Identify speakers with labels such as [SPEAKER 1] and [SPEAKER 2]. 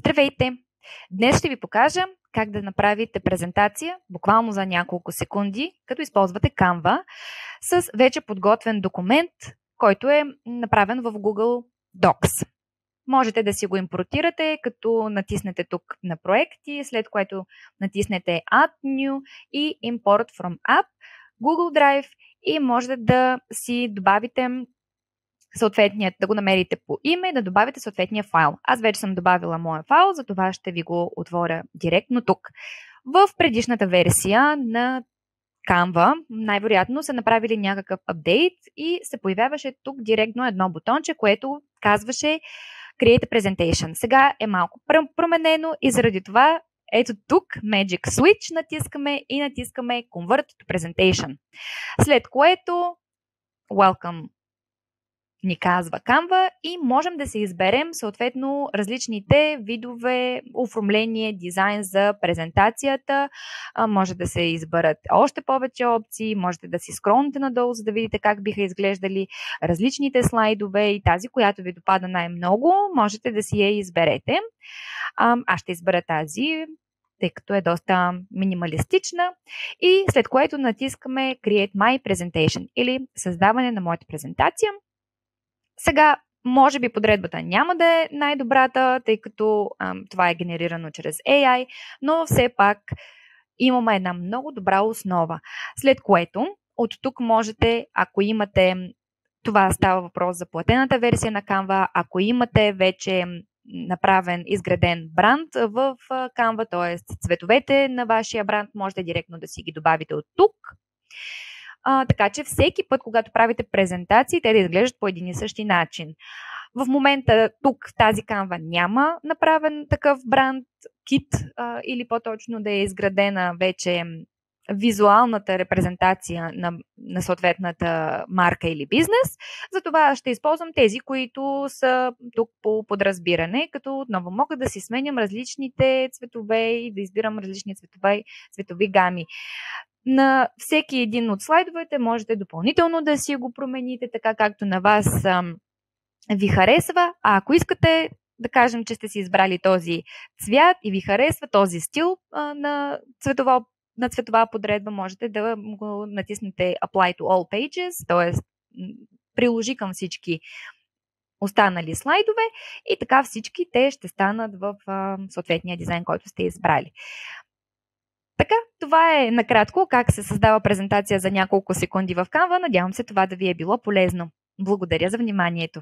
[SPEAKER 1] Здравейте! Днес ще ви покажа как да направите презентация буквално за няколко секунди, като използвате Canva с вече подготвен документ, който е направен в Google Docs. Можете да си го импортирате, като натиснете тук на проекти, след което натиснете Add New и Import from App, Google Drive и можете да си добавите съответният, да го намерите по име и да добавите съответния файл. Аз вече съм добавила моя файл, затова ще ви го отворя директно тук. В предишната версия на Canva най-вероятно са направили някакъв апдейт и се появяваше тук директно едно бутонче, което казваше Create a Presentation. Сега е малко променено и заради това ето тук Magic Switch натискаме и натискаме Convert to Presentation. След което Welcome ни казва Canva и можем да се изберем съответно различните видове оформление, дизайн за презентацията. Може да се изберат още повече опции, можете да си скролнете надолу, за да видите как биха изглеждали различните слайдове и тази, която ви допада най-много, можете да си я изберете. Аз ще избера тази, тъй като е доста минималистична и след което натискаме Create My Presentation или създаване на моята презентация. Сега, може би подредбата няма да е най-добрата, тъй като това е генерирано чрез AI, но все пак имаме една много добра основа. След което, от тук можете, ако имате, това става въпрос за платената версия на Canva, ако имате вече направен, изграден бранд в Canva, т.е. цветовете на вашия бранд, можете директно да си ги добавите от тук. Така че всеки път, когато правите презентации, те да изглеждат по един и същи начин. В момента тук в тази Canva няма направен такъв бранд кит или по-точно да е изградена вече визуалната репрезентация на съответната марка или бизнес. Затова ще използвам тези, които са тук по подразбиране, като отново мога да си сменям различните цветове и да избирам различни цветови гами. На всеки един от слайдовете можете допълнително да си го промените така както на вас ви харесва, а ако искате да кажем, че сте си избрали този цвят и ви харесва този стил на цветова подредба, можете да го натиснете Apply to All Pages, т.е. приложи към всички останали слайдове и така всички те ще станат в съответния дизайн, който сте избрали. Така, това е накратко как се създава презентация за няколко секунди в Canva. Надявам се това да ви е било полезно. Благодаря за вниманието.